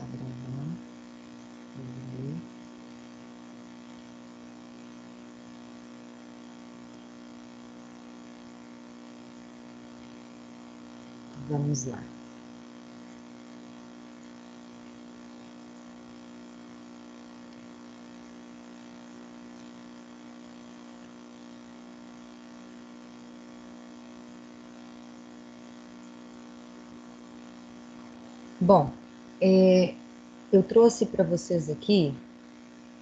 Tá gravando. Vamos lá. Bom, eu trouxe para vocês aqui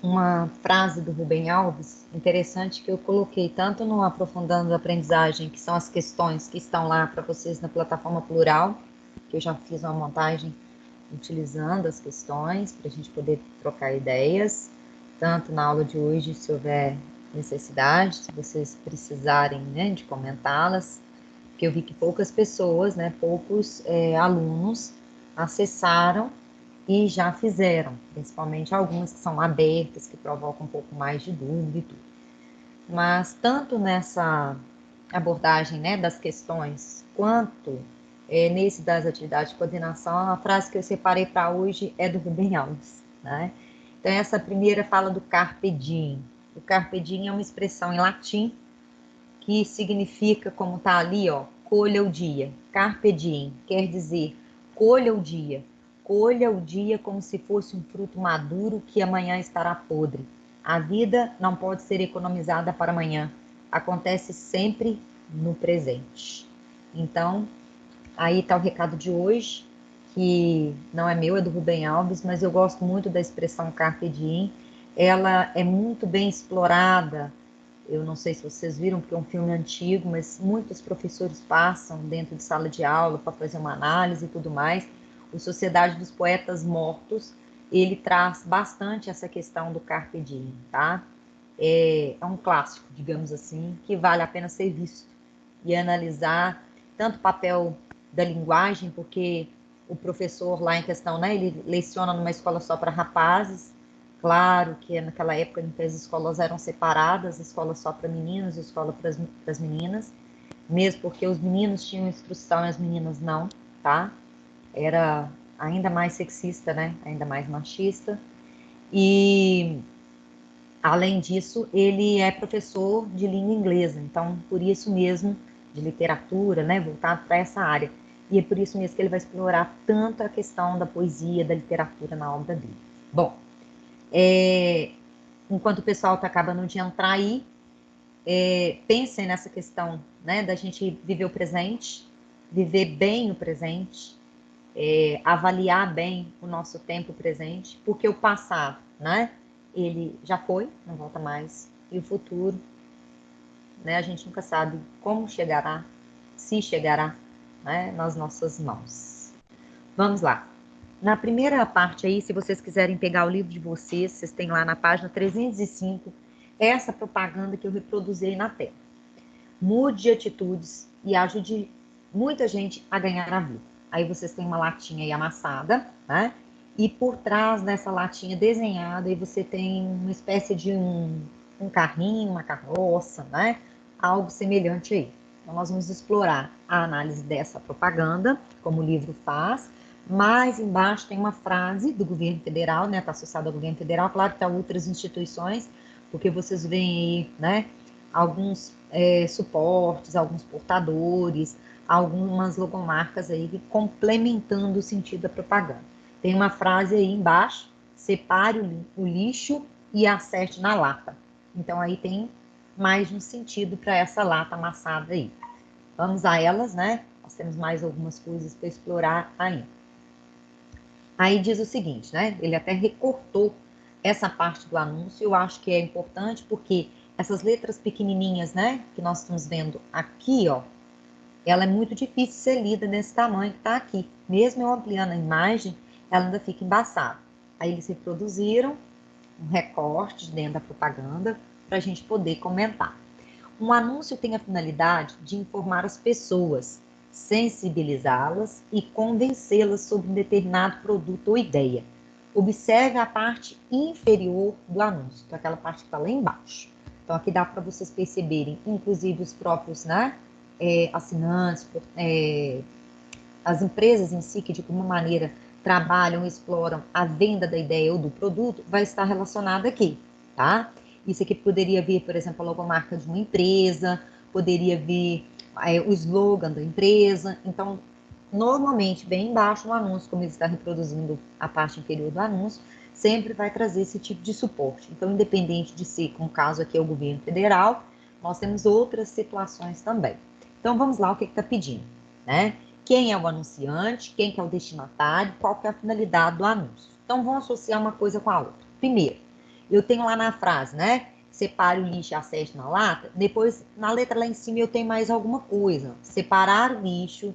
uma frase do Rubem Alves interessante que eu coloquei tanto no Aprofundando a Aprendizagem, que são as questões que estão lá para vocês na plataforma Plural, que eu já fiz uma montagem utilizando as questões para a gente poder trocar ideias, tanto na aula de hoje, se houver necessidade, se vocês precisarem, né, de comentá-las, porque eu vi que poucas pessoas, né, poucos alunos acessaram e já fizeram, principalmente algumas que são abertas, que provocam um pouco mais de dúvida e tudo. Mas tanto nessa abordagem, né, das questões, quanto nesse das atividades de coordenação, a frase que eu separei para hoje é do Rubem Alves, né? Então essa primeira fala do carpe diem. O carpe diem é uma expressão em latim que significa, como está ali, ó, colha o dia. Carpe diem quer dizer colha o dia. Colha o dia como se fosse um fruto maduro que amanhã estará podre. A vida não pode ser economizada para amanhã. Acontece sempre no presente. Então, aí está o recado de hoje, que não é meu, é do Rubem Alves, mas eu gosto muito da expressão carpe diem. Ela é muito bem explorada. Eu não sei se vocês viram, porque é um filme antigo, mas muitos professores passam dentro de sala de aula para fazer uma análise e tudo mais. O Sociedade dos Poetas Mortos, ele traz bastante essa questão do carpe diem, tá? É um clássico, digamos assim, que vale a pena ser visto e analisar tanto o papel da linguagem, porque o professor lá em questão, né, ele leciona numa escola só para rapazes. Claro que naquela época em que as escolas eram separadas, escola só para meninos, escola para as meninas, mesmo porque os meninos tinham instrução e as meninas não, tá? Era ainda mais sexista, né? Ainda mais machista. E além disso, ele é professor de língua inglesa, então por isso mesmo de literatura, né, voltado para essa área. E é por isso mesmo que ele vai explorar tanto a questão da poesia, da literatura na obra dele. Bom, enquanto o pessoal está acabando de entrar aí, pensem nessa questão, né, da gente viver o presente, viver bem o presente, avaliar bem o nosso tempo presente, porque o passado, né, ele já foi, não volta mais, e o futuro, né, a gente nunca sabe como chegará, se chegará, né, nas nossas mãos. Vamos lá. Na primeira parte aí, se vocês quiserem pegar o livro de vocês têm lá na página 305 essa propaganda que eu reproduzi na tela. Mude de atitudes e ajude muita gente a ganhar a vida. Aí vocês têm uma latinha aí amassada, né? E por trás dessa latinha desenhada, aí você tem uma espécie de um carrinho, uma carroça, né? Algo semelhante aí. Então, nós vamos explorar a análise dessa propaganda, como o livro faz. Mais embaixo tem uma frase do governo federal, né? Está associada ao governo federal, claro que está outras instituições, porque vocês veem aí, né? Alguns suportes, alguns portadores, algumas logomarcas aí complementando o sentido da propaganda. Tem uma frase aí embaixo: separe o lixo e acerte na lata. Então aí tem mais um sentido para essa lata amassada aí. Vamos a elas, né? Nós temos mais algumas coisas para explorar ainda. Aí diz o seguinte, né? Ele até recortou essa parte do anúncio. Eu acho que é importante porque essas letras pequenininhas, né, que nós estamos vendo aqui, ó, ela é muito difícil de ser lida nesse tamanho que está aqui. Mesmo eu ampliando a imagem, ela ainda fica embaçada. Aí eles reproduziram um recorte dentro da propaganda para a gente poder comentar. Um anúncio tem a finalidade de informar as pessoas, sensibilizá-las e convencê-las sobre um determinado produto ou ideia. Observe a parte inferior do anúncio, então aquela parte que está lá embaixo. Então aqui dá para vocês perceberem, inclusive os próprios, né, assinantes, as empresas em si, que de alguma maneira trabalham, exploram a venda da ideia ou do produto, vai estar relacionado aqui, tá? Isso aqui poderia vir, por exemplo, a logomarca de uma empresa, poderia vir o slogan da empresa. Então, normalmente, bem embaixo no anúncio, como ele está reproduzindo a parte inferior do anúncio, sempre vai trazer esse tipo de suporte. Então, independente de ser, como o caso aqui é o governo federal, nós temos outras situações também. Então, vamos lá, o que está pedindo, né? Quem é o anunciante, quem que é o destinatário, qual que é a finalidade do anúncio. Então, vamos associar uma coisa com a outra. Primeiro, eu tenho lá na frase, né? Separe o lixo e acerte na lata. Depois, na letra lá em cima, eu tenho mais alguma coisa. Separar o lixo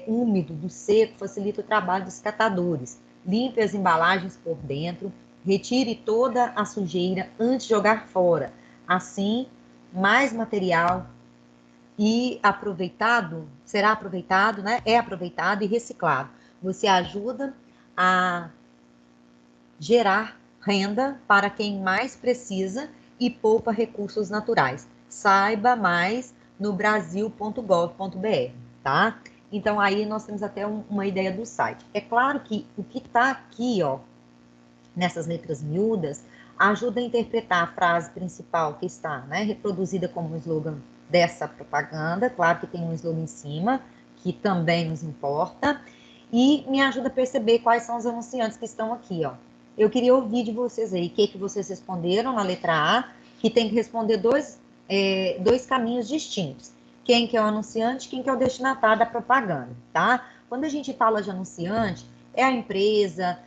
úmido do seco facilita o trabalho dos catadores. Limpe as embalagens por dentro. Retire toda a sujeira antes de jogar fora. Assim, mais material e aproveitado, será aproveitado, né? É aproveitado e reciclado. Você ajuda a gerar renda para quem mais precisa e poupa recursos naturais. Saiba mais no brasil.gov.br, tá? Então aí nós temos até uma ideia do site. É claro que o que está aqui, ó, nessas letras miúdas, ajuda a interpretar a frase principal que está, né, reproduzida como slogan dessa propaganda. Claro que tem um slogan em cima, que também nos importa, e me ajuda a perceber quais são os anunciantes que estão aqui, ó. Eu queria ouvir de vocês aí, o que vocês responderam na letra A, que tem que responder dois caminhos distintos. Quem que é o anunciante, quem que é o destinatário da propaganda, tá? Quando a gente fala de anunciante, é a empresa,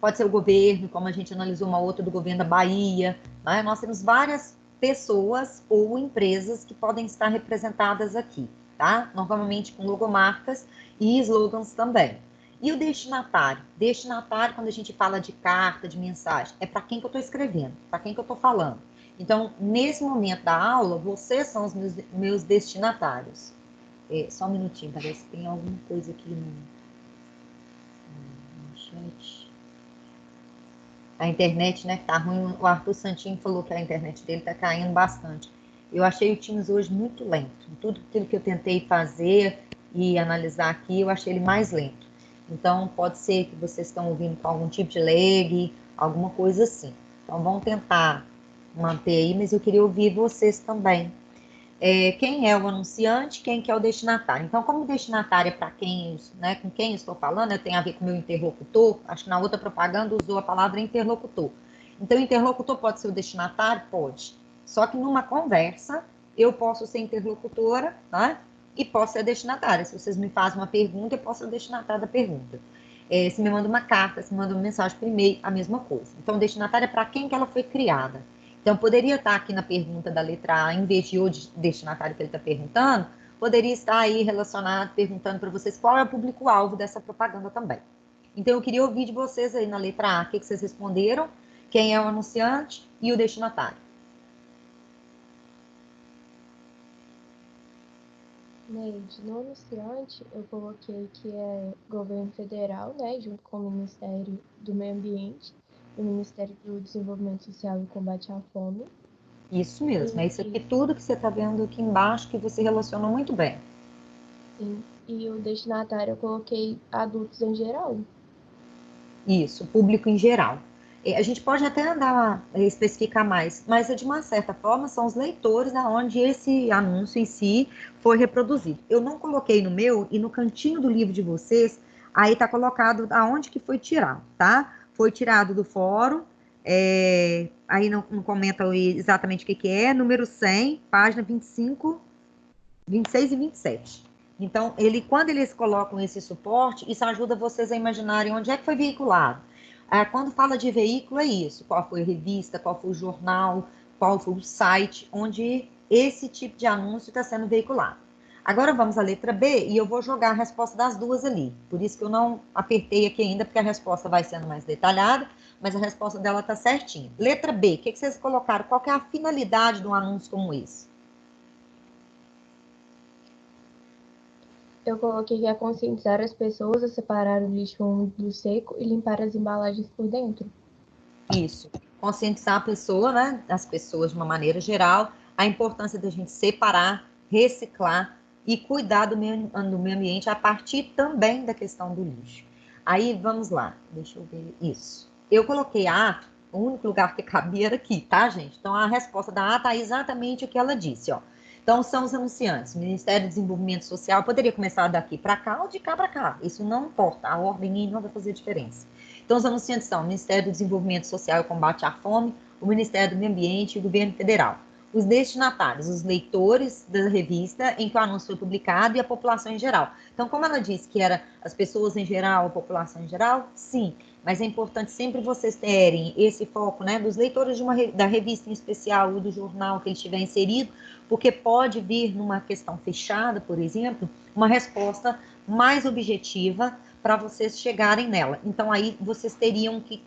pode ser o governo, como a gente analisou uma outra do governo da Bahia, né? Nós temos várias pessoas ou empresas que podem estar representadas aqui, tá? Normalmente com logomarcas e slogans também. E o destinatário? Destinatário, quando a gente fala de carta, de mensagem, é para quem que eu estou escrevendo, para quem que eu estou falando. Então, nesse momento da aula, vocês são os meus destinatários. Só um minutinho, para ver se tem alguma coisa aqui no chat. A internet, né, que tá ruim. O Arthur Santinho falou que a internet dele tá caindo bastante. Eu achei o Teams hoje muito lento. Tudo aquilo que eu tentei fazer e analisar aqui, eu achei ele mais lento. Então, pode ser que vocês estão ouvindo com algum tipo de lag, alguma coisa assim. Então, vamos tentar manter aí, mas eu queria ouvir vocês também. Quem é o anunciante, quem que é o destinatário. Então, como o destinatário é para quem, né, com quem eu estou falando, tem a ver com o meu interlocutor, acho que na outra propaganda usou a palavra interlocutor. Então, interlocutor pode ser o destinatário? Pode. Só que numa conversa, eu posso ser interlocutora, né, e posso ser destinatária. Se vocês me fazem uma pergunta, eu posso ser o destinatário da pergunta. Se me manda uma carta, se me manda uma mensagem por e-mail, a mesma coisa. Então, o destinatário é para quem que ela foi criada. Então, poderia estar aqui na pergunta da letra A, em vez de o destinatário que ele está perguntando, poderia estar aí relacionado, perguntando para vocês qual é o público-alvo dessa propaganda também. Então, eu queria ouvir de vocês aí na letra A, o que vocês responderam, quem é o anunciante e o destinatário. Neide, no anunciante, eu coloquei que é governo federal, né, junto com o Ministério do Meio Ambiente, o Ministério do Desenvolvimento Social e Combate à Fome. Isso mesmo, é isso aqui tudo que você está vendo aqui embaixo que você relacionou muito bem. Sim, e o destinatário eu coloquei adultos em geral. Isso, público em geral. A gente pode até andar a especificar mais, mas de uma certa forma são os leitores aonde esse anúncio em si foi reproduzido. Eu não coloquei no meu e no cantinho do livro de vocês, aí está colocado aonde que foi tirado, tá? Foi tirado do fórum, aí não comenta exatamente o que é, número 100, página 25, 26 e 27. Então, quando eles colocam esse suporte, isso ajuda vocês a imaginarem onde é que foi veiculado. Quando fala de veículo, é isso. Qual foi a revista, qual foi o jornal, qual foi o site onde esse tipo de anúncio está sendo veiculado. Agora vamos à letra B e eu vou jogar a resposta das duas ali. Por isso que eu não apertei aqui ainda, porque a resposta vai sendo mais detalhada, mas a resposta dela está certinha. Letra B, o que vocês colocaram? Qual que é a finalidade de um anúncio como esse? Eu coloquei que é conscientizar as pessoas a separar o lixo úmido do seco e limpar as embalagens por dentro. Isso. Conscientizar a pessoa, né, as pessoas de uma maneira geral, a importância da gente separar, reciclar e cuidar do meio ambiente a partir também da questão do lixo. Aí, vamos lá. Deixa eu ver isso. Eu coloquei a ata, o único lugar que cabia era aqui, tá, gente? Então, a resposta da ata é exatamente o que ela disse, ó. Então, são os anunciantes. Ministério do Desenvolvimento Social poderia começar daqui para cá ou de cá para cá. Isso não importa. A ordem não vai fazer diferença. Então, os anunciantes são o Ministério do Desenvolvimento Social e Combate à Fome, o Ministério do Meio Ambiente e o Governo Federal. Os destinatários, os leitores da revista em que o anúncio foi publicado e a população em geral. Então, como ela disse que era as pessoas em geral, a população em geral, sim, mas é importante sempre vocês terem esse foco, né, dos leitores da revista em especial ou do jornal que ele estiver inserido, porque pode vir numa questão fechada, por exemplo, uma resposta mais objetiva para vocês chegarem nela. Então, aí vocês teriam que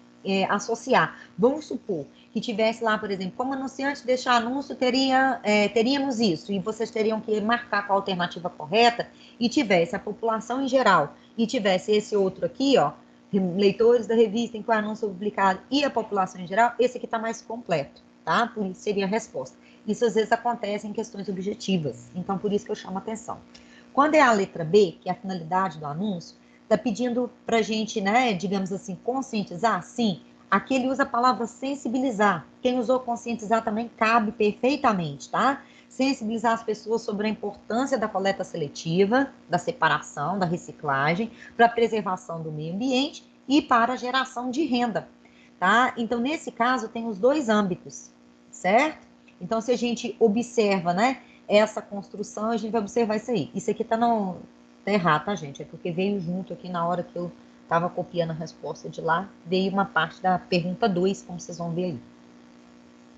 associar. Vamos supor que tivesse lá, por exemplo, como anunciante deixar anúncio, teríamos isso, e vocês teriam que marcar qual a alternativa correta, e tivesse a população em geral, e tivesse esse outro aqui, ó, leitores da revista em que o anúncio é publicado, e a população em geral, esse aqui está mais completo, tá? Por isso seria a resposta. Isso às vezes acontece em questões objetivas, então por isso que eu chamo a atenção. Quando é a letra B, que é a finalidade do anúncio, está pedindo para a gente, né, digamos assim, conscientizar? Sim. Aqui ele usa a palavra sensibilizar. Quem usou conscientizar também cabe perfeitamente, tá? Sensibilizar as pessoas sobre a importância da coleta seletiva, da separação, da reciclagem, para a preservação do meio ambiente e para a geração de renda, tá? Então, nesse caso, tem os dois âmbitos, certo? Então, se a gente observa, né, essa construção, a gente vai observar isso aí. Isso aqui tá errado, tá, gente? É porque veio junto aqui na hora que eu estava copiando a resposta de lá, veio uma parte da pergunta 2, como vocês vão ver aí.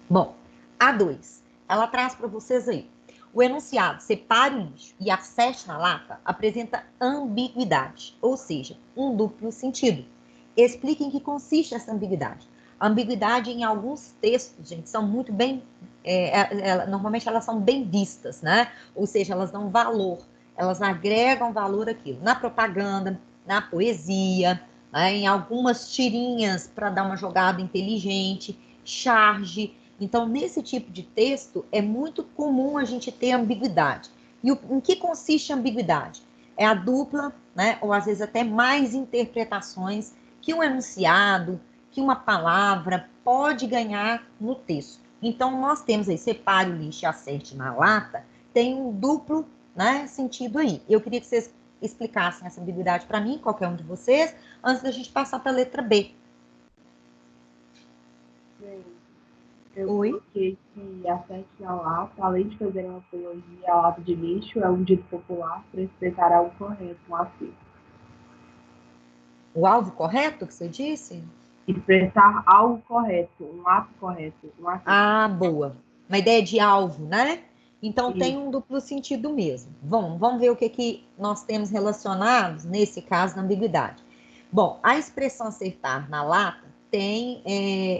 Bom, a 2, ela traz para vocês aí. O enunciado separe o lixo e acerte na lata apresenta ambiguidade, ou seja, um duplo sentido. Explique em que consiste essa ambiguidade. A ambiguidade em alguns textos, gente, são muito bem, normalmente elas são bem vistas, né? Ou seja, elas dão valor, elas agregam valor àquilo. Na propaganda, na poesia, né? Em algumas tirinhas para dar uma jogada inteligente, charge. Então, nesse tipo de texto, é muito comum a gente ter ambiguidade. E em que consiste a ambiguidade? É a dupla, né, ou às vezes até mais interpretações que um enunciado, que uma palavra pode ganhar no texto. Então, nós temos aí, separe o lixo e acerte na lata, tem um duplo, né, sentido aí. Eu queria que vocês explicassem essa ambiguidade para mim, qualquer um de vocês, antes da gente passar para a letra B. Eu coloquei que acerte na lata, além de fazer uma apologia à lata de lixo, é um dito popular para expressar algo correto, um acerto. O alvo correto que você disse? Expressar algo correto, um ato correto, um acerto. Ah, boa. Uma ideia de alvo, né? Então tem um duplo sentido mesmo. Vamos ver o que nós temos relacionados, nesse caso, na ambiguidade. Bom, a expressão acertar na lata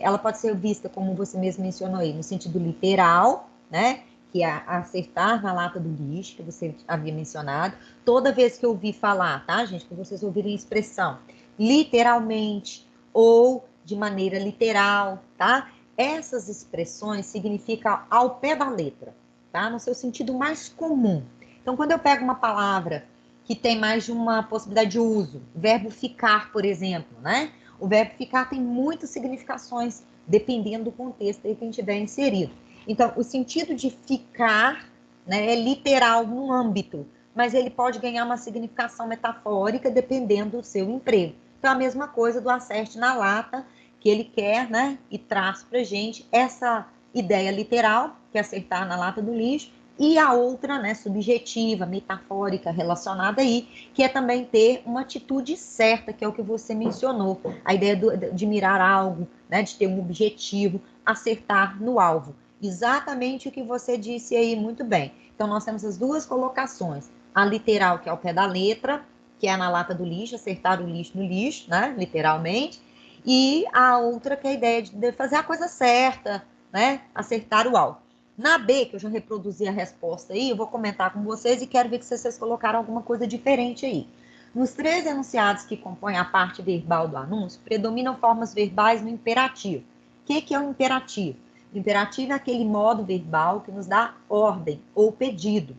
ela pode ser vista, como você mesmo mencionou aí, no sentido literal, né? Que é acertar na lata do lixo, que você havia mencionado. Toda vez que eu ouvi falar, tá, gente? Que vocês ouvirem a expressão literalmente ou de maneira literal, tá? Essas expressões significam ao pé da letra, tá? No seu sentido mais comum. Então, quando eu pego uma palavra que tem mais de uma possibilidade de uso, o verbo ficar, por exemplo, né? O verbo ficar tem muitas significações, dependendo do contexto aí que a gente tiver inserido. Então, o sentido de ficar, né, é literal num âmbito, mas ele pode ganhar uma significação metafórica dependendo do seu emprego. Então, a mesma coisa do acerte na lata, que ele quer, né, e traz para gente essa ideia literal, que é acertar na lata do lixo, e a outra, né, subjetiva, metafórica, relacionada aí, que é também ter uma atitude certa, que é o que você mencionou, a ideia de mirar algo, né, de ter um objetivo, acertar no alvo. Exatamente o que você disse aí muito bem. Então, nós temos as duas colocações, a literal, que é ao pé da letra, que é na lata do lixo, acertar o lixo no lixo, né, literalmente, e a outra que é a ideia de fazer a coisa certa, né, acertar o alvo. Na B, que eu já reproduzi a resposta aí, eu vou comentar com vocês e quero ver que vocês colocaram alguma coisa diferente aí. Nos 3 enunciados que compõem a parte verbal do anúncio, predominam formas verbais no imperativo. O que é o imperativo? O imperativo é aquele modo verbal que nos dá ordem ou pedido.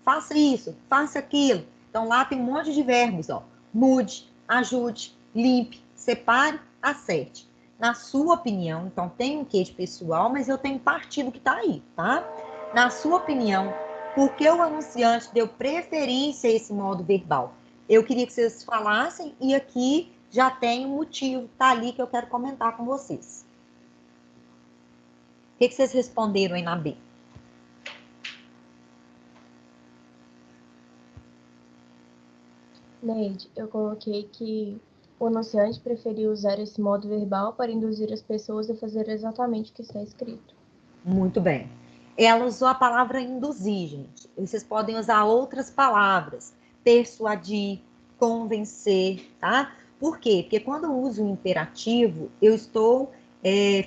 Faça isso, faça aquilo. Então, lá tem um monte de verbos, ó. Mude, ajude, limpe, separe, acerte. Na sua opinião, então tem um quê de pessoal, mas eu tenho partido que está aí, tá? Na sua opinião, por que o anunciante deu preferência a esse modo verbal? Eu queria que vocês falassem e aqui já tem um motivo, tá ali que eu quero comentar com vocês. O que vocês responderam aí na B? Neide, eu coloquei que o anunciante preferiu usar esse modo verbal para induzir as pessoas a fazer exatamente o que está escrito. Muito bem. Ela usou a palavra induzir, gente. Vocês podem usar outras palavras. Persuadir, convencer, tá? Por quê? Porque quando eu uso o imperativo, eu estou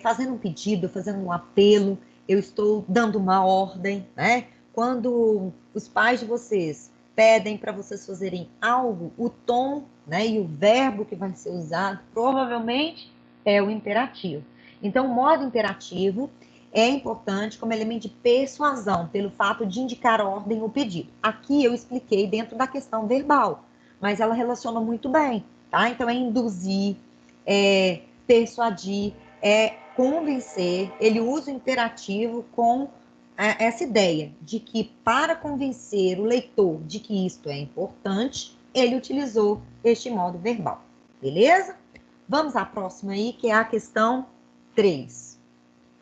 fazendo um pedido, fazendo um apelo, eu estou dando uma ordem, né? Quando os pais de vocês pedem para vocês fazerem algo, o tom, né, e o verbo que vai ser usado provavelmente é o imperativo. Então, o modo imperativo é importante como elemento de persuasão, pelo fato de indicar ordem ou pedido. Aqui eu expliquei dentro da questão verbal, mas ela relaciona muito bem, tá? Então, é induzir, é persuadir, é convencer. Ele usa o imperativo com essa ideia de que para convencer o leitor de que isto é importante, ele utilizou este modo verbal, beleza? Vamos à próxima aí, que é a questão 3.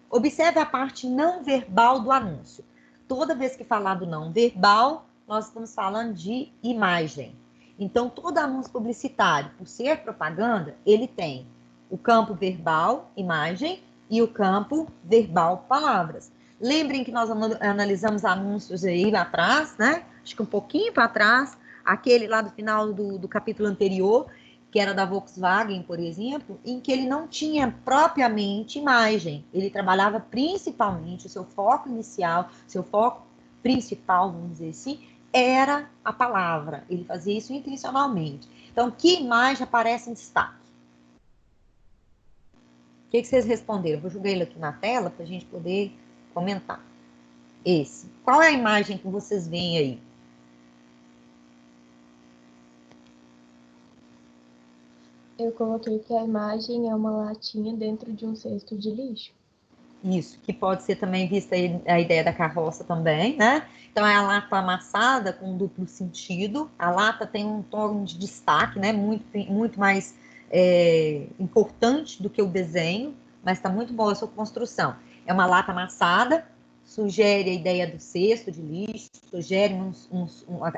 Observe a parte não verbal do anúncio. Toda vez que falar do não verbal, nós estamos falando de imagem. Então, todo anúncio publicitário, por ser propaganda, ele tem o campo verbal, imagem, e o campo verbal, palavras. Lembrem que nós analisamos anúncios aí lá atrás, né? Acho que um pouquinho para trás, aquele lá do final do capítulo anterior, que era da Volkswagen, por exemplo, em que ele não tinha propriamente imagem. Ele trabalhava principalmente, o seu foco inicial, seu foco principal, vamos dizer assim, era a palavra. Ele fazia isso intencionalmente. Então, que imagem aparece em destaque? O que vocês responderam? Eu vou jogar ele aqui na tela para a gente poder comentar. Esse. Qual é a imagem que vocês veem aí? Eu coloquei que a imagem é uma latinha dentro de um cesto de lixo. Isso, que pode ser também vista aí a ideia da carroça também, né? Então, é a lata amassada com duplo sentido. A lata tem um tom de destaque, né? Muito mais importante do que o desenho, mas está muito boa a sua construção. É uma lata amassada, sugere a ideia do cesto de lixo, sugere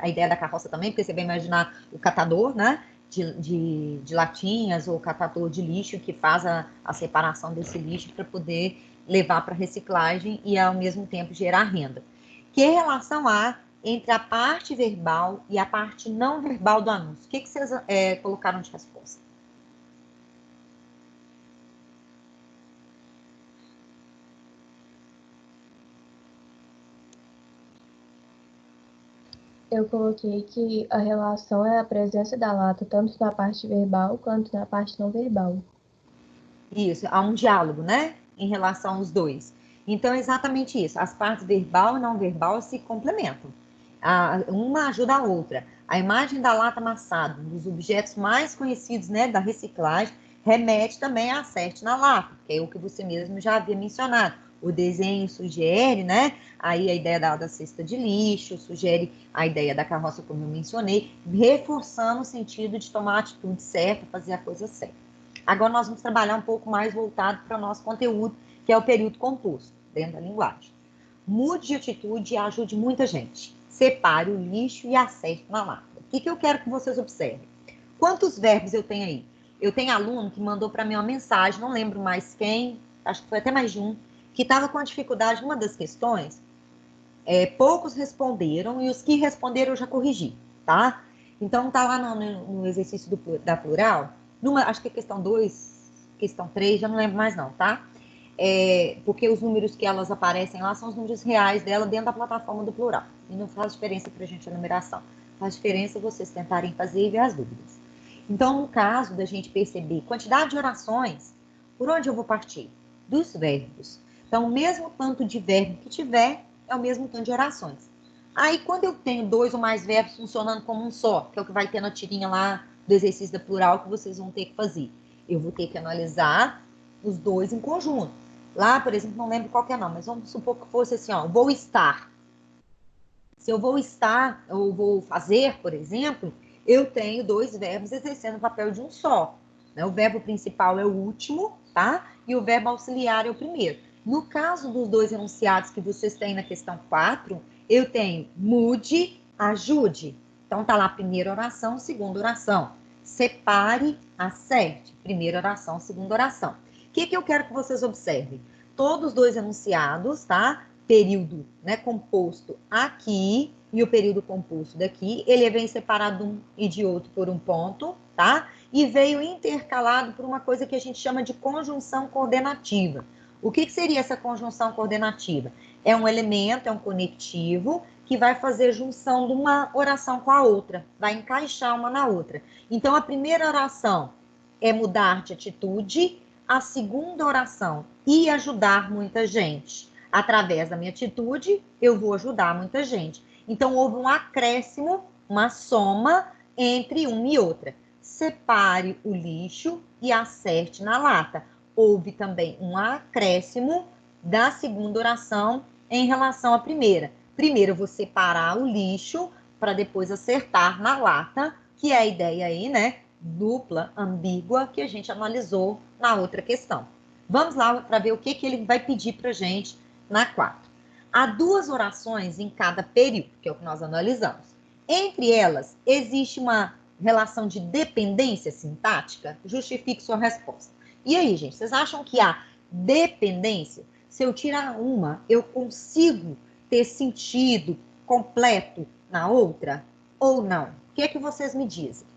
a ideia da carroça também, porque você vai imaginar o catador, né? De latinhas ou catador de lixo que faz a separação desse lixo para poder levar para reciclagem e, ao mesmo tempo, gerar renda. Que relação há entre a parte verbal e a parte não verbal do anúncio? O que vocês colocaram de resposta? Eu coloquei que a relação é a presença da lata tanto na parte verbal quanto na parte não verbal. Isso, há um diálogo, né? Em relação aos dois. Então, é exatamente isso. As partes verbal e não verbal se complementam. Uma ajuda a outra. A imagem da lata amassada, um dos objetos mais conhecidos, né, da reciclagem, remete também a acerte na lata, que é o que você mesmo já havia mencionado. O desenho sugere, né, aí a ideia da cesta de lixo, sugere a ideia da carroça, como eu mencionei, reforçando o sentido de tomar a atitude certa, fazer a coisa certa. Agora nós vamos trabalhar um pouco mais voltado para o nosso conteúdo, que é o período composto, dentro da linguagem. Mude de atitude e ajude muita gente. Separe o lixo e acerte na lata. O que eu quero que vocês observem? Quantos verbos eu tenho aí? Eu tenho aluno que mandou para mim uma mensagem, não lembro mais quem, acho que foi até mais de um, que estava com a dificuldade numa das questões. Poucos responderam e os que responderam eu já corrigi, tá? Então, tá lá no exercício da plural, acho que é questão 2, questão 3, já não lembro mais não, tá? Porque os números que elas aparecem lá são os números reais dela dentro da plataforma do plural. E não faz diferença para a gente a numeração. Faz diferença vocês tentarem fazer e ver as dúvidas. Então, no caso da gente perceber quantidade de orações, por onde eu vou partir? Dos verbos. Então, o mesmo tanto de verbo que tiver, é o mesmo tanto de orações. Aí, quando eu tenho 2 ou mais verbos funcionando como um só, que é o que vai ter na tirinha lá do exercício da plural que vocês vão ter que fazer. Eu vou ter que analisar os dois em conjunto. Lá, por exemplo, não lembro qual que é não, mas vamos supor que fosse assim, ó, vou estar. Se eu vou estar, ou vou fazer, por exemplo, eu tenho dois verbos exercendo o papel de um só. Né? O verbo principal é o último, tá? E o verbo auxiliar é o primeiro. No caso dos dois enunciados que vocês têm na questão 4, eu tenho mude, ajude. Então, tá lá primeira oração, segunda oração. Separe, acerte. Primeira oração, segunda oração. O que eu quero que vocês observem? Todos os dois enunciados, tá? Período, né, composto aqui e o período composto daqui, ele vem separado de um e de outro por um ponto, tá? E veio intercalado por uma coisa que a gente chama de conjunção coordenativa. O que seria essa conjunção coordenativa? É um elemento, é um conectivo que vai fazer junção de uma oração com a outra, vai encaixar uma na outra. Então, a primeira oração é mudar de atitude, a segunda oração, e ajudar muita gente. Através da minha atitude, eu vou ajudar muita gente. Então, houve um acréscimo, uma soma entre uma e outra. Separe o lixo e acerte na lata. Houve também um acréscimo da segunda oração em relação à primeira. Primeiro, eu vou separar o lixo para depois acertar na lata, que é a ideia aí, né? Dupla, ambígua, que a gente analisou na outra questão. Vamos lá para ver o que ele vai pedir para a gente na 4. Há duas orações em cada período, que é o que nós analisamos. Entre elas, existe uma relação de dependência sintática? Justifique sua resposta. E aí, gente, vocês acham que há dependência? Se eu tirar uma, eu consigo ter sentido completo na outra? Ou não? O que é que vocês me dizem?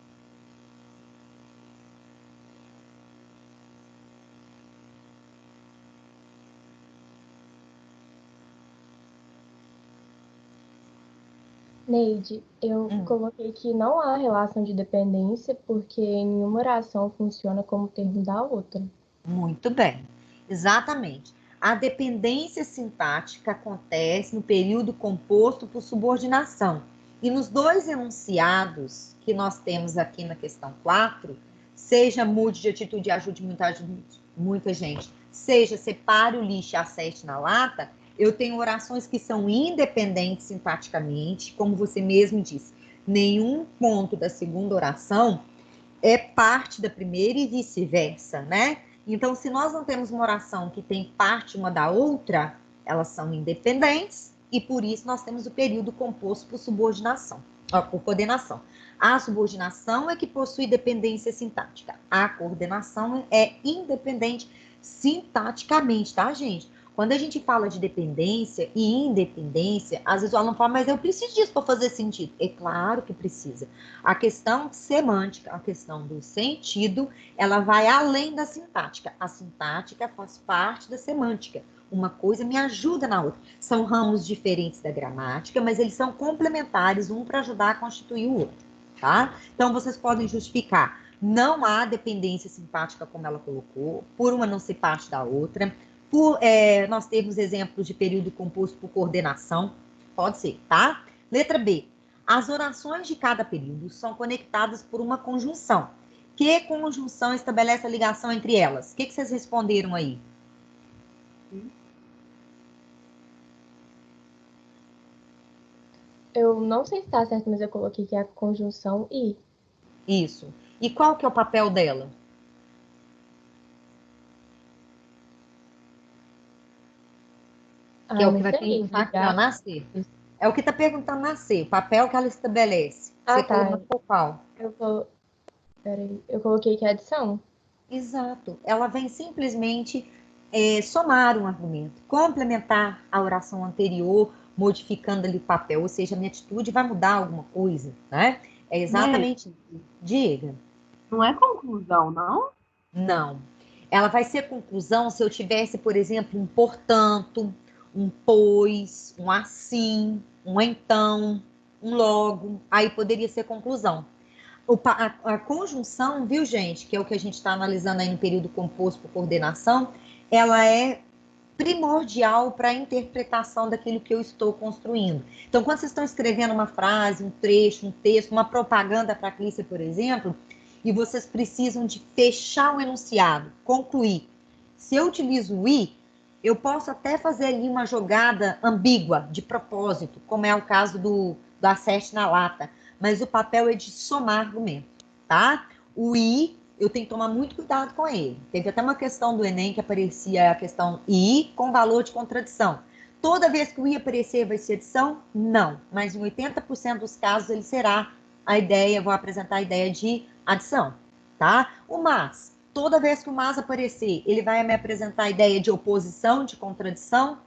Neide, eu coloquei que não há relação de dependência porque nenhuma oração funciona como termo da outra. Muito bem, exatamente. A dependência sintática acontece no período composto por subordinação. E nos dois enunciados que nós temos aqui na questão 4, seja mude de atitude e ajude muita gente, seja separe o lixo e acerte na lata, eu tenho orações que são independentes sintaticamente, como você mesmo disse. Nenhum ponto da segunda oração é parte da primeira e vice-versa, né? Então, se nós não temos uma oração que tem parte uma da outra, elas são independentes e por isso nós temos o período composto por subordinação, por coordenação. A subordinação é que possui dependência sintática. A coordenação é independente sintaticamente, tá, gente? Quando a gente fala de dependência e independência, às vezes o aluno fala, mas eu preciso disso para fazer sentido. É claro que precisa. A questão semântica, a questão do sentido, ela vai além da sintática. A sintática faz parte da semântica. Uma coisa me ajuda na outra. São ramos diferentes da gramática, mas eles são complementares, um para ajudar a constituir o outro, tá? Então, vocês podem justificar. Não há dependência sintática, como ela colocou, por uma não ser parte da outra. Por nós termos exemplos de período composto por coordenação, pode ser, tá? Letra B. As orações de cada período são conectadas por uma conjunção. Que conjunção estabelece a ligação entre elas? O que vocês responderam aí? Eu não sei se está certo, mas eu coloquei que é a conjunção e. Isso. E qual que é o papel dela? Que é o que vai perguntar aqui, ó, nascer. É o que está perguntando nascer, o papel que ela estabelece. Você colocou qual? Eu coloquei que é adição. Exato. Ela vem simplesmente somar um argumento, complementar a oração anterior, modificando ali o papel, ou seja, a minha atitude vai mudar alguma coisa, né? É exatamente isso. Diga. Não é conclusão, não? Não. Ela vai ser conclusão se eu tivesse, por exemplo, um portanto, um pois, um assim, um então, um logo. Aí poderia ser conclusão. A conjunção, viu, gente, que é o que a gente está analisando aí no período composto por coordenação, ela é primordial para a interpretação daquilo que eu estou construindo. Então, quando vocês estão escrevendo uma frase, um trecho, um texto, uma propaganda para a Clícia, por exemplo, e vocês precisam de fechar o enunciado, concluir. Se eu utilizo o "e", eu posso até fazer ali uma jogada ambígua, de propósito, como é o caso do acerte na lata, mas o papel é de somar argumento, tá? O "e", eu tenho que tomar muito cuidado com ele. Teve até uma questão do Enem que aparecia a questão "e" com valor de contradição. Toda vez que o "e" aparecer vai ser adição? Não, mas em 80% dos casos ele será a ideia, vou apresentar a ideia de adição, tá? O "mas", toda vez que o "mas" aparecer, ele vai me apresentar a ideia de oposição, de contradição?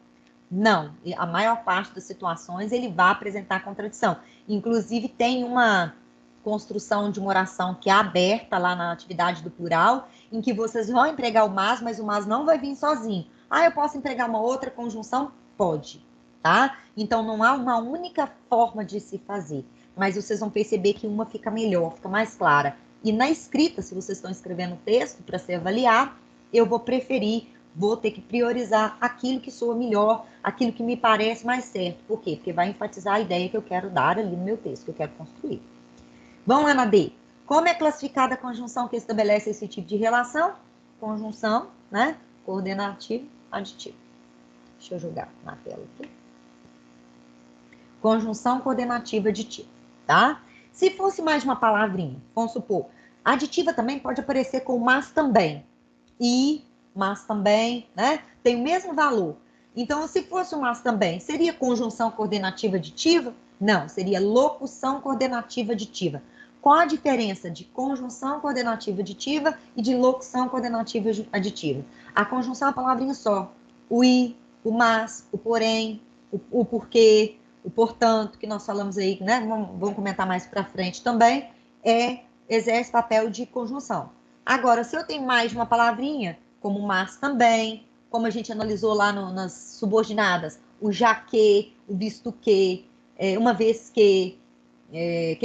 Não, a maior parte das situações ele vai apresentar contradição. Inclusive tem uma construção de uma oração que é aberta lá na atividade do plural, em que vocês vão empregar o mas o mas não vai vir sozinho. Ah, eu posso empregar uma outra conjunção? Pode, tá? Então não há uma única forma de se fazer, mas vocês vão perceber que uma fica melhor, fica mais clara. E na escrita, se vocês estão escrevendo texto para ser avaliado, eu vou ter que priorizar aquilo que soa melhor, aquilo que me parece mais certo. Por quê? Porque vai enfatizar a ideia que eu quero dar ali no meu texto, que eu quero construir. Vamos lá na D. Como é classificada a conjunção que estabelece esse tipo de relação? Conjunção, né? Coordenativa, aditiva. Deixa eu jogar na tela aqui. Conjunção coordenativa aditiva, tá? Se fosse mais uma palavrinha, vamos supor, aditiva também pode aparecer com mas também. E, mas também, né? Tem o mesmo valor. Então, se fosse um mas também, seria conjunção coordenativa aditiva? Não, seria locução coordenativa aditiva. Qual a diferença de conjunção coordenativa aditiva e de locução coordenativa aditiva? A conjunção é uma palavrinha só. O "e", o "mas", o "porém", o "porquê", o "portanto", que nós falamos aí, né? Vamos comentar mais para frente também, exerce papel de conjunção. Agora, se eu tenho mais de uma palavrinha, como "mas também", como a gente analisou lá nas subordinadas, o "já que", o "visto que", uma vez que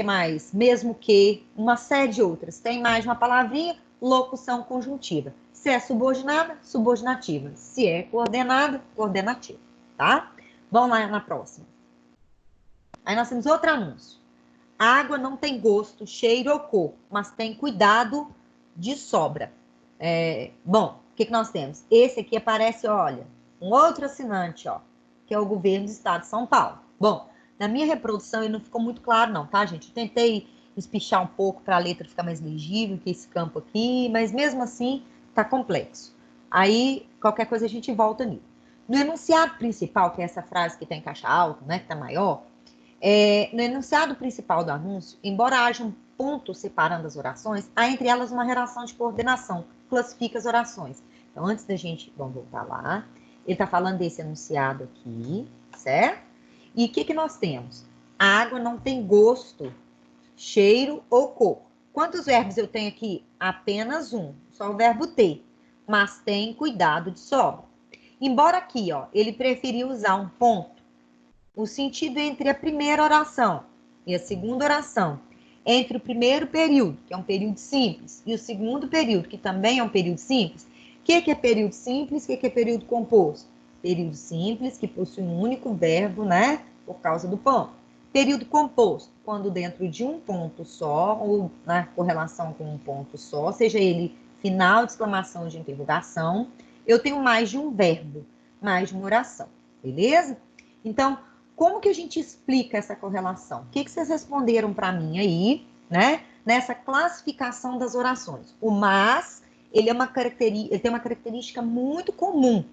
mais? Mesmo que, uma série de outras. Tem mais de uma palavrinha, locução conjuntiva. Se é subordinada, subordinativa. Se é coordenada, coordenativa, tá? Vamos lá na próxima. Aí nós temos outro anúncio. A água não tem gosto, cheiro ou cor, mas tem cuidado de sobra. Bom, o que nós temos? Esse aqui aparece, olha, um outro assinante, ó, que é o governo do estado de São Paulo. Bom, na minha reprodução ele não ficou muito claro não, tá, gente? Eu tentei espichar um pouco para a letra ficar mais legível que esse campo aqui, mas mesmo assim tá complexo. Aí, qualquer coisa a gente volta ali. No enunciado principal, que é essa frase que está em caixa alta, né, que tá maior, no enunciado principal do anúncio, embora haja um ponto separando as orações, há entre elas uma relação de coordenação, classifica as orações. Então, antes da gente, vamos voltar lá, ele está falando desse enunciado aqui, certo? E o que nós temos? A água não tem gosto, cheiro ou cor. Quantos verbos eu tenho aqui? Apenas um, só o verbo ter, mas tem cuidado de sobra. Embora aqui, ó, ele preferiu usar um ponto, o sentido entre a primeira oração e a segunda oração, entre o primeiro período, que é um período simples, e o segundo período, que também é um período simples. O que é período simples? O que é período composto? Período simples, que possui um único verbo, né? Por causa do ponto. Período composto, quando dentro de um ponto só, ou na correlação com um ponto só, seja ele final de exclamação de interrogação, eu tenho mais de um verbo, mais de uma oração, beleza? Então, como que a gente explica essa correlação? O que vocês responderam para mim aí, né? Nessa classificação das orações. O mas, ele tem uma característica muito comum,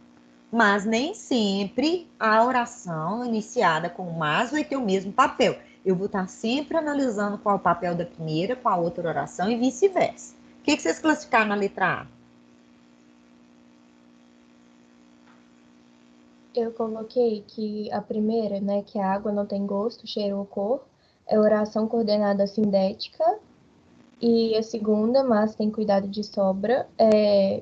mas nem sempre a oração iniciada com o mas vai ter o mesmo papel. Eu vou estar sempre analisando qual é o papel da primeira com a outra oração e vice-versa. O que vocês classificaram na letra A? Eu coloquei que a primeira, né, que a água não tem gosto, cheiro ou cor, é oração coordenada sindética. E a segunda, mas tem cuidado de sobra, é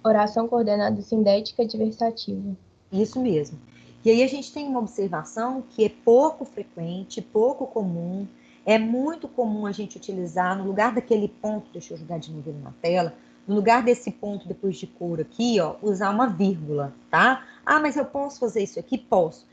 oração coordenada sindética adversativa. Isso mesmo. E aí a gente tem uma observação que é pouco frequente, pouco comum. É muito comum a gente utilizar, no lugar daquele ponto, deixa eu jogar de novo na tela, no lugar desse ponto depois de cor aqui, ó, usar uma vírgula, tá? Ah, mas eu posso fazer isso aqui? Posso.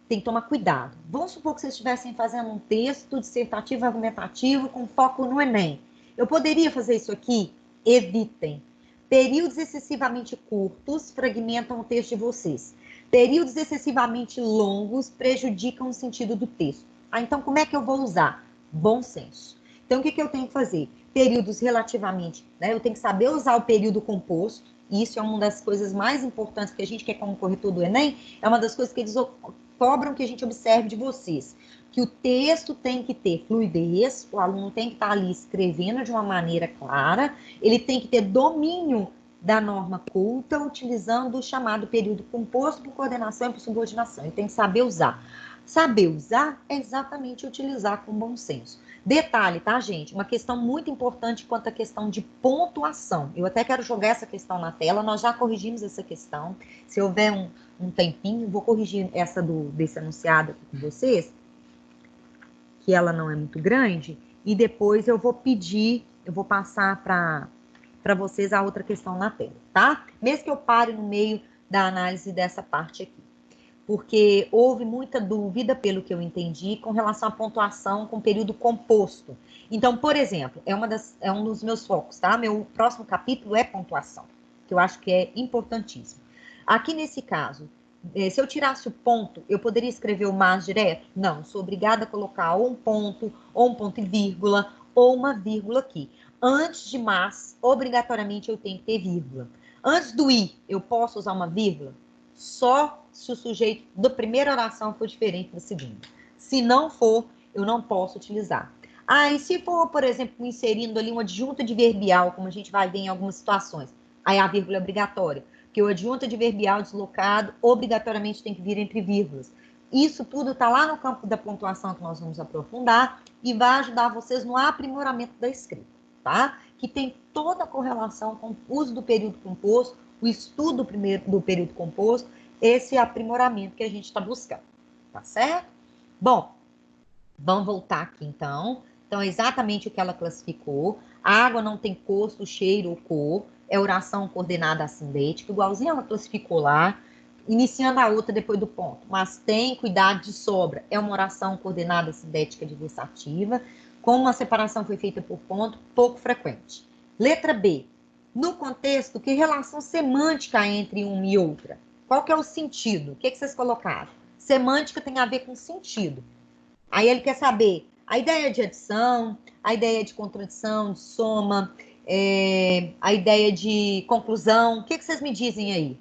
Tem que tomar cuidado. Vamos supor que vocês estivessem fazendo um texto dissertativo argumentativo com foco no Enem. Eu poderia fazer isso aqui? Evitem. Períodos excessivamente curtos fragmentam o texto de vocês. Períodos excessivamente longos prejudicam o sentido do texto. Então, como é que eu vou usar? Bom senso. Então, o que eu tenho que fazer? Períodos relativamente, né? Eu tenho que saber usar o período composto. Isso é uma das coisas mais importantes que a gente quer como corretor do Enem. É uma das coisas que eles cobram que a gente observe de vocês. Que o texto tem que ter fluidez, o aluno tem que estar ali escrevendo de uma maneira clara, ele tem que ter domínio da norma culta, utilizando o chamado período composto por coordenação e por subordinação. Ele tem que saber usar. Saber usar é exatamente utilizar com bom senso. Detalhe, tá, gente? Uma questão muito importante quanto à questão de pontuação. Eu até quero jogar essa questão na tela, nós já corrigimos essa questão. Se houver um tempinho, vou corrigir essa desse enunciado aqui com vocês, que ela não é muito grande, e depois eu vou pedir, eu vou passar para vocês a outra questão na tela, tá? Mesmo que eu pare no meio da análise dessa parte aqui. Porque houve muita dúvida, pelo que eu entendi, com relação à pontuação com período composto. Então, por exemplo, é um dos meus focos, tá? Meu próximo capítulo é pontuação, que eu acho que é importantíssimo. Aqui nesse caso, se eu tirasse o ponto, eu poderia escrever o mas direto? Não, sou obrigada a colocar ou um ponto e vírgula, ou uma vírgula aqui. Antes de mas, obrigatoriamente eu tenho que ter vírgula. Antes do i, eu posso usar uma vírgula? Só se o sujeito da primeira oração for diferente da segunda. Se não for, eu não posso utilizar. Ah, e se for, por exemplo, inserindo ali um adjunto adverbial, como a gente vai ver em algumas situações, aí a vírgula é obrigatória, porque o adjunto adverbial deslocado obrigatoriamente tem que vir entre vírgulas. Isso tudo está lá no campo da pontuação que nós vamos aprofundar e vai ajudar vocês no aprimoramento da escrita, tá? Que tem toda a correlação com o uso do período composto, o estudo do período composto, esse aprimoramento que a gente está buscando, tá certo? Bom, vamos voltar aqui então. Então, é exatamente o que ela classificou. A água não tem gosto, cheiro ou cor. É oração coordenada assindética, igualzinho ela classificou lá, iniciando a outra depois do ponto. Mas tem cuidado de sobra. É uma oração coordenada assindética diversativa, com uma separação foi feita por ponto, pouco frequente. Letra B. No contexto, que relação semântica há entre uma e outra? Qual que é o sentido? O que vocês colocaram? Semântica tem a ver com sentido. Aí ele quer saber a ideia de adição, a ideia de contradição, de soma, a ideia de conclusão. O que vocês me dizem aí?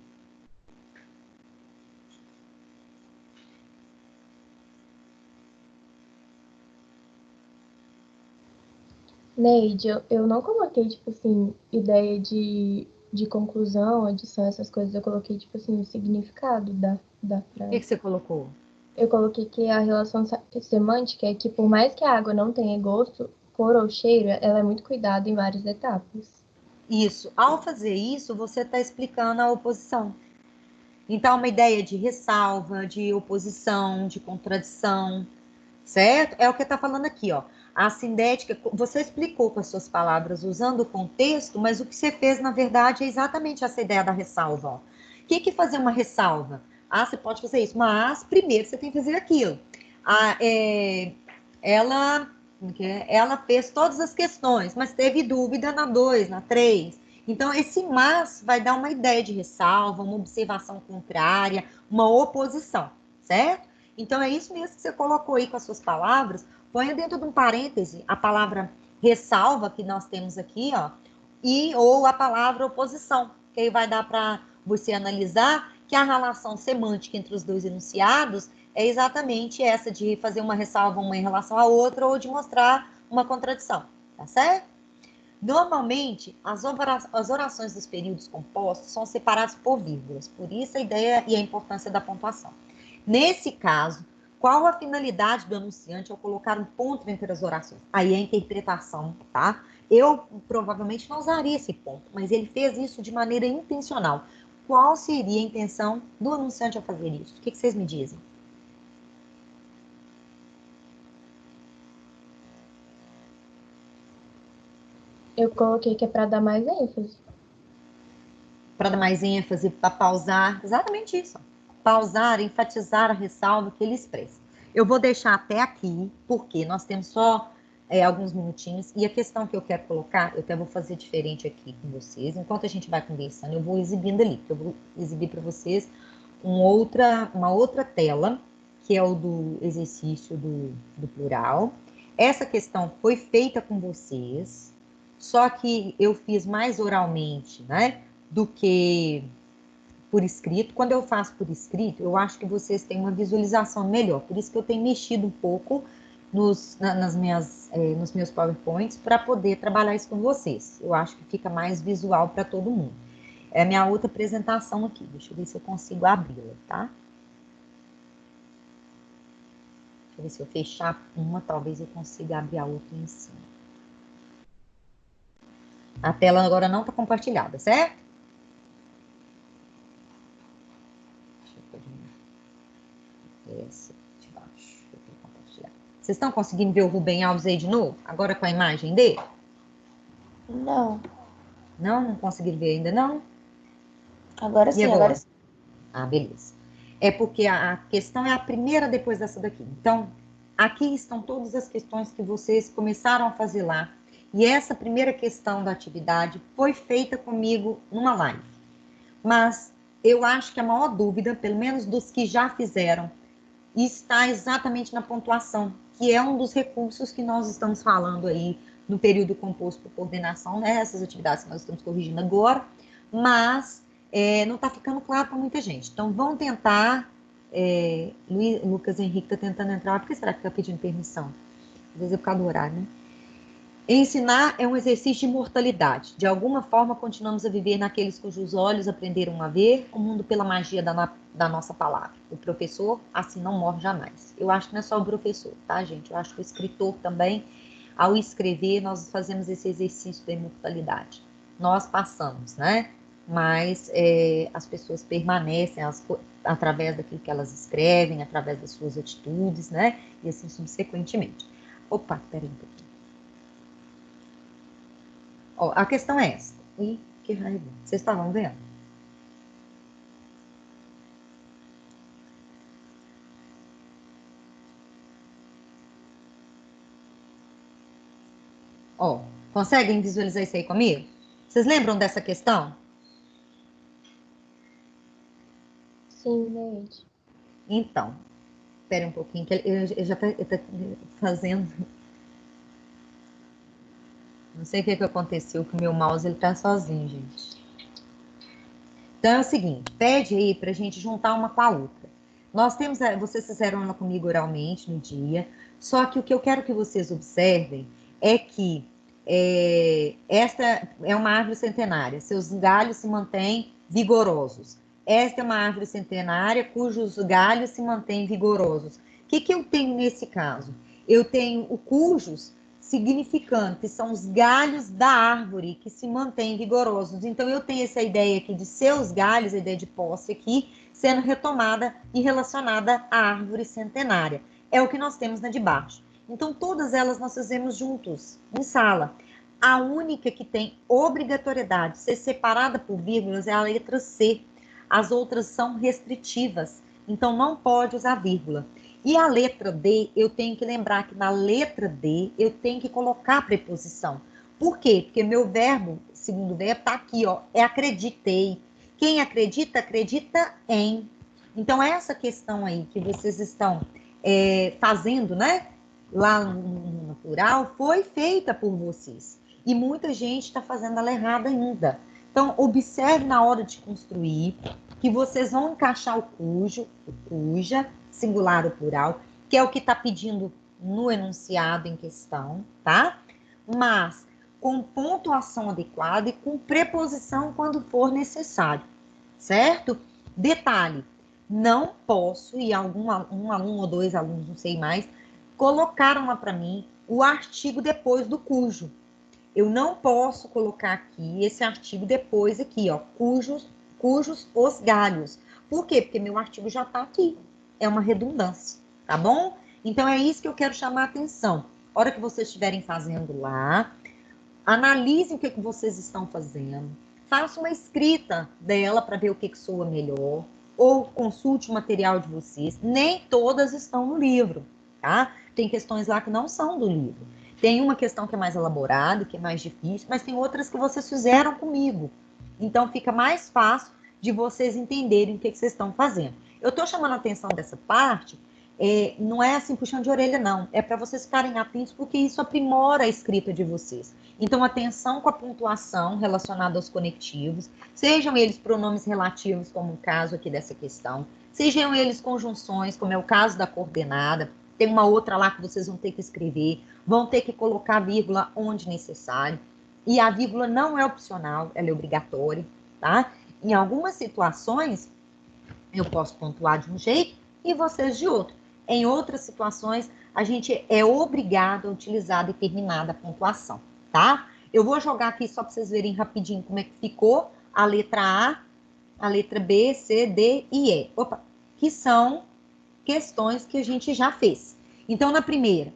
Neide, eu não coloquei, tipo assim, ideia de conclusão, adição, essas coisas. Eu coloquei, tipo assim, o significado da O frase. que você colocou? Eu coloquei que a relação semântica é que, por mais que a água não tenha gosto, cor ou cheiro, ela é muito cuidada em várias etapas. Isso. Ao fazer isso, você está explicando a oposição. Então, uma ideia de ressalva, de oposição, de contradição, certo? É o que está falando aqui, ó. A sindética, você explicou com as suas palavras, usando o contexto, mas o que você fez, na verdade, é exatamente essa ideia da ressalva, ó. O que é fazer uma ressalva? Ah, você pode fazer isso, mas primeiro você tem que fazer aquilo. Ah, ela fez todas as questões, mas teve dúvida na 2, na 3. Então, esse mas vai dar uma ideia de ressalva, uma observação contrária, uma oposição, certo? Então, é isso mesmo que você colocou aí com as suas palavras. Ponha dentro de um parêntese a palavra ressalva, que nós temos aqui, ó, ou a palavra oposição, que aí vai dar para você analisar que a relação semântica entre os dois enunciados é exatamente essa de fazer uma ressalva uma em relação à outra ou de mostrar uma contradição, tá certo? Normalmente, as orações dos períodos compostos são separadas por vírgulas, por isso a ideia e a importância da pontuação. Nesse caso, qual a finalidade do anunciante ao colocar um ponto entre as orações? Aí é a interpretação, tá? Eu provavelmente não usaria esse ponto, mas ele fez isso de maneira intencional. Qual seria a intenção do anunciante ao fazer isso? O que vocês me dizem? Eu coloquei que é para dar mais ênfase. Para dar mais ênfase, para pausar, exatamente isso. Pausar, enfatizar a ressalva que ele expressa. Eu vou deixar até aqui, porque nós temos só alguns minutinhos. E a questão que eu quero colocar, eu até vou fazer diferente aqui com vocês. Enquanto a gente vai conversando, eu vou exibindo ali, porque eu vou exibir para vocês uma outra tela, que é o do exercício do plural. Essa questão foi feita com vocês, só que eu fiz mais oralmente, né, do que por escrito. Quando eu faço por escrito, eu acho que vocês têm uma visualização melhor. Por isso que eu tenho mexido um pouco nos meus PowerPoints para poder trabalhar isso com vocês. Eu acho que fica mais visual para todo mundo. É a minha outra apresentação aqui. Deixa eu ver se eu consigo abri-la, tá? Deixa eu ver se eu fechar uma, talvez eu consiga abrir a outra em cima. A tela agora não está compartilhada, certo? Deixa eu pôr essa de baixo. Compartilhar. Vocês estão conseguindo ver o Rubem Alves aí de novo? Agora com a imagem dele? Não. Não conseguiram ver ainda, não? Agora sim, agora sim. Ah, beleza. É porque a questão é a primeira depois dessa daqui. Então, aqui estão todas as questões que vocês começaram a fazer lá. E essa primeira questão da atividade foi feita comigo numa live. Mas eu acho que a maior dúvida, pelo menos dos que já fizeram, está exatamente na pontuação, que é um dos recursos que nós estamos falando aí no período composto por coordenação, né? Essas atividades que nós estamos corrigindo agora, mas não está ficando claro para muita gente. Então, vamos tentar. Lucas Henrique está tentando entrar. Por que será que está pedindo permissão? Às vezes é por causa do horário, né? Ensinar é um exercício de imortalidade. De alguma forma, continuamos a viver naqueles cujos olhos aprenderam a ver o mundo pela magia da nossa palavra. O professor, assim, não morre jamais. Eu acho que não é só o professor, tá, gente? Eu acho que o escritor também, ao escrever, nós fazemos esse exercício da imortalidade. Nós passamos, né? Mas as pessoas permanecem através daquilo que elas escrevem, através das suas atitudes, né? E assim subsequentemente. Opa, peraí um pouquinho. Ó, a questão é essa. Ih, que raiva. Vocês estavam vendo? Ó, conseguem visualizar isso aí comigo? Vocês lembram dessa questão? Sim, Neide. Então, espere um pouquinho, que eu já estou fazendo. Não sei o que aconteceu, que o meu mouse ele tá sozinho, gente. Então é o seguinte, pede aí para a gente juntar uma com a outra. Nós temos, vocês fizeram ela comigo oralmente no dia, só que o que eu quero que vocês observem é que esta é uma árvore centenária, seus galhos se mantêm vigorosos. Esta é uma árvore centenária cujos galhos se mantêm vigorosos. O que eu tenho nesse caso? Eu tenho o cujos significando que são os galhos da árvore que se mantêm vigorosos. Então, eu tenho essa ideia aqui de seus galhos, a ideia de posse aqui, sendo retomada e relacionada à árvore centenária. É o que nós temos na de baixo. Então, todas elas nós fazemos juntos, em sala. A única que tem obrigatoriedade de ser separada por vírgulas é a letra C. As outras são restritivas, então não pode usar vírgula. E a letra D, eu tenho que lembrar que na letra D eu tenho que colocar a preposição. Por quê? Porque meu verbo, segundo verbo, está aqui, ó, é acreditei. Quem acredita, acredita em. Então, essa questão aí que vocês estão fazendo, né, lá no plural, foi feita por vocês. E muita gente está fazendo ela errada ainda. Então, observe na hora de construir que vocês vão encaixar o cujo, o cuja, singular ou plural, que é o que está pedindo no enunciado em questão, tá? Mas com pontuação adequada e com preposição quando for necessário, certo? Detalhe, não posso, e um aluno ou dois alunos, não sei mais, colocaram lá para mim o artigo depois do cujo. Eu não posso colocar aqui esse artigo depois aqui, ó, cujos os galhos. Por quê? Porque meu artigo já está aqui. É uma redundância, tá bom? Então, é isso que eu quero chamar a atenção. A hora que vocês estiverem fazendo lá, analisem o que vocês estão fazendo. Faça uma escrita dela para ver o que soa melhor. Ou consulte o material de vocês. Nem todas estão no livro, tá? Tem questões lá que não são do livro. Tem uma questão que é mais elaborada, que é mais difícil, mas tem outras que vocês fizeram comigo. Então, fica mais fácil de vocês entenderem o que vocês estão fazendo. Eu estou chamando a atenção dessa parte, não é assim puxando de orelha, não. É para vocês ficarem atentos, porque isso aprimora a escrita de vocês. Então, atenção com a pontuação relacionada aos conectivos, sejam eles pronomes relativos, como o caso aqui dessa questão, sejam eles conjunções, como é o caso da coordenada. Tem uma outra lá que vocês vão ter que escrever, vão ter que colocar vírgula onde necessário. E a vírgula não é opcional, ela é obrigatória, tá? Em algumas situações, eu posso pontuar de um jeito e vocês de outro. Em outras situações, a gente é obrigado a utilizar determinada pontuação, tá? Eu vou jogar aqui só para vocês verem rapidinho como é que ficou a letra A, a letra B, C, D e E. Opa, que são questões que a gente já fez. Então, na primeira,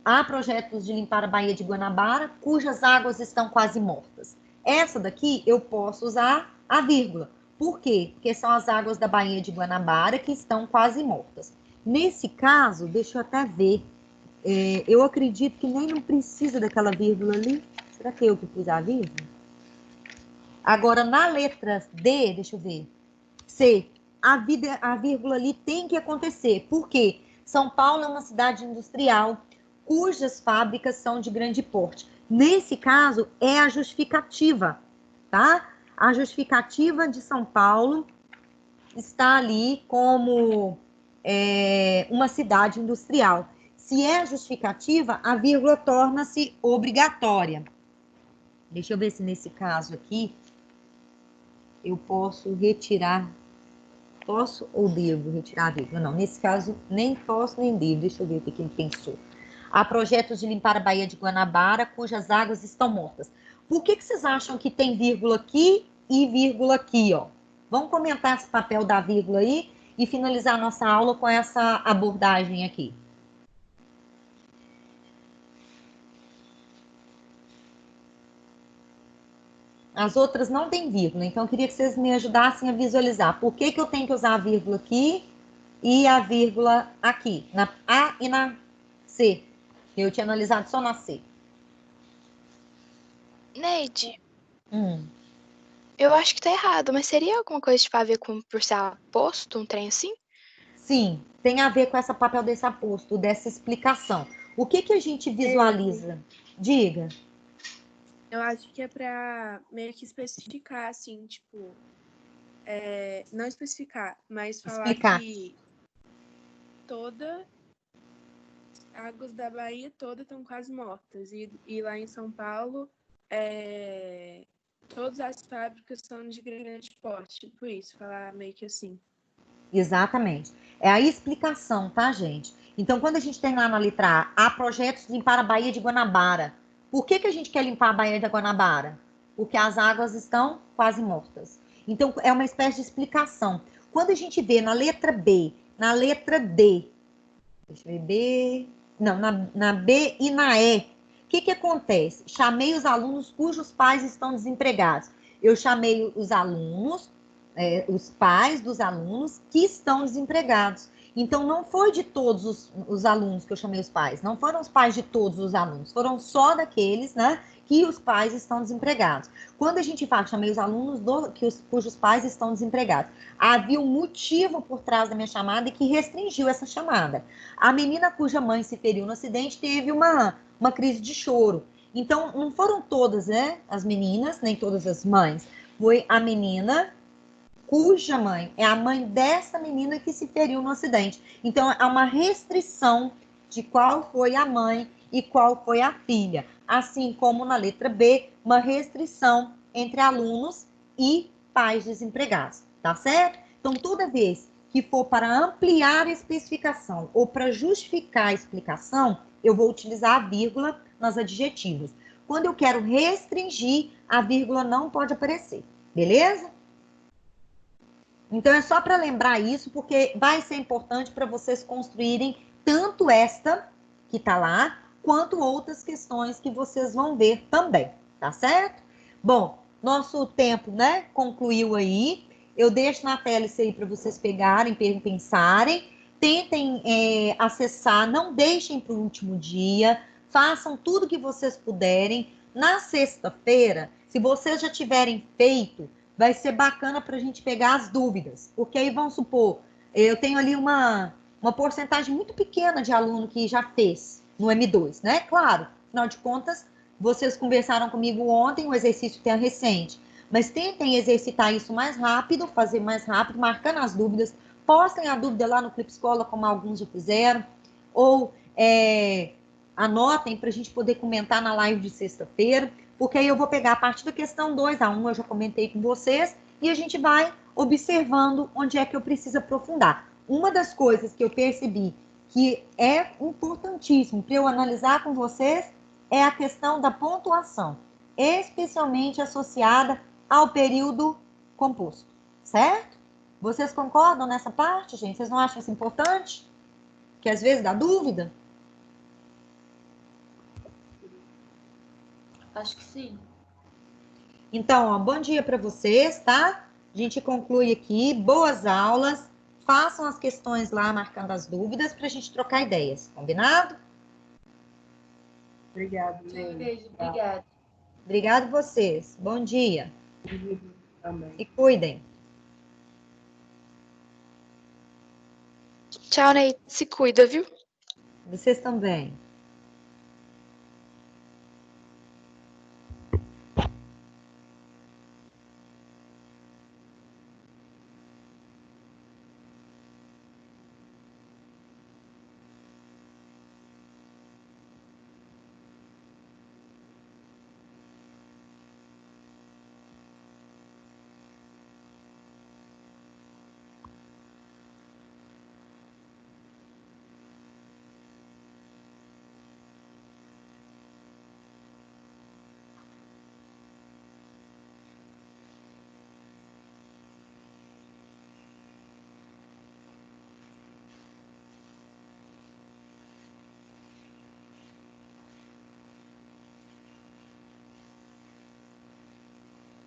há projetos de limpar a Baía de Guanabara, cujas águas estão quase mortas. Essa daqui eu posso usar a vírgula. Por quê? Porque são as águas da Baía de Guanabara que estão quase mortas. Nesse caso, deixa eu até ver. Eu acredito que nem não precisa daquela vírgula ali. Será que eu que pus a vírgula? Agora, na letra D, deixa eu ver. C, a vírgula ali tem que acontecer. Por quê? São Paulo é uma cidade industrial cujas fábricas são de grande porte. Nesse caso, é a justificativa, tá? A justificativa de São Paulo está ali como uma cidade industrial. Se é a justificativa, a vírgula torna-se obrigatória. Deixa eu ver se nesse caso aqui eu posso retirar. Posso ou devo retirar a vírgula? Não, nesse caso, nem posso nem devo. Deixa eu ver o que ele pensou. Há projetos de limpar a Baía de Guanabara, cujas águas estão mortas. Por que vocês acham que tem vírgula aqui e vírgula aqui, ó? Vamos comentar esse papel da vírgula aí e finalizar a nossa aula com essa abordagem aqui. As outras não tem vírgula, então eu queria que vocês me ajudassem a visualizar. Por que eu tenho que usar a vírgula aqui e a vírgula aqui, na A e na C? Eu tinha analisado só na C. Neide, eu acho que tá errado, mas seria alguma coisa tipo a ver com por ser aposto, um trem assim? Sim, tem a ver com essa papel desse aposto, dessa explicação. O que a gente visualiza? Diga. Eu acho que é para meio que especificar, assim, tipo... não especificar, mas falar que todas as águas da Bahia todas estão quase mortas. E lá em São Paulo, todas as fábricas são de grande porte. Tipo isso, falar meio que assim. Exatamente. É a explicação, tá, gente? Então, quando a gente tem lá na letra A, há projetos de limpar a Baía de Guanabara. Por que a gente quer limpar a Baía de Guanabara? Porque as águas estão quase mortas. Então, é uma espécie de explicação. Quando a gente vê na letra B, na letra D, deixa eu ver, B, não, na B e na E, o que acontece? Chamei os alunos cujos pais estão desempregados. Eu chamei os alunos, os pais dos alunos que estão desempregados. Então, não foi de todos os alunos que eu chamei os pais, não foram os pais de todos os alunos, foram só daqueles, né, que os pais estão desempregados. Quando a gente fala, chamei os alunos cujos pais estão desempregados, havia um motivo por trás da minha chamada e que restringiu essa chamada. A menina cuja mãe se feriu no acidente teve uma crise de choro. Então, não foram todas, né, as meninas, nem todas as mães. Foi a menina cuja mãe é a mãe dessa menina que se feriu no acidente. Então, há uma restrição de qual foi a mãe e qual foi a filha. Assim como na letra B, uma restrição entre alunos e pais desempregados. Tá certo? Então, toda vez que for para ampliar a especificação ou para justificar a explicação, eu vou utilizar a vírgula nas adjetivos. Quando eu quero restringir, a vírgula não pode aparecer. Beleza? Então, é só para lembrar isso, porque vai ser importante para vocês construírem tanto esta, que está lá, quanto outras questões que vocês vão ver também, tá certo? Bom, nosso tempo, né, concluiu aí. Eu deixo na tela isso aí para vocês pegarem, pensarem. Tentem acessar, não deixem para o último dia, façam tudo que vocês puderem. Na sexta-feira, se vocês já tiverem feito, vai ser bacana para a gente pegar as dúvidas, porque aí vamos supor, eu tenho ali uma porcentagem muito pequena de aluno que já fez no M2, né? Claro, afinal de contas, vocês conversaram comigo ontem, o exercício tem recente, mas tentem exercitar isso mais rápido, fazer mais rápido, marcando as dúvidas, postem a dúvida lá no Clipe Escola, como alguns já fizeram, ou anotem para a gente poder comentar na live de sexta-feira, porque aí eu vou pegar a partir da questão 2 a 1, eu já comentei com vocês, e a gente vai observando onde é que eu preciso aprofundar. Uma das coisas que eu percebi que é importantíssimo para eu analisar com vocês é a questão da pontuação, especialmente associada ao período composto, certo? Vocês concordam nessa parte, gente? Vocês não acham isso importante? Que às vezes dá dúvida? Acho que sim. Então, ó, bom dia para vocês, tá? A gente conclui aqui. Boas aulas. Façam as questões lá, marcando as dúvidas, para a gente trocar ideias. Combinado? Obrigado, Neide. Obrigada. Obrigado vocês. Bom dia. Também. E cuidem. Tchau, Ney. Se cuida, viu? Vocês também.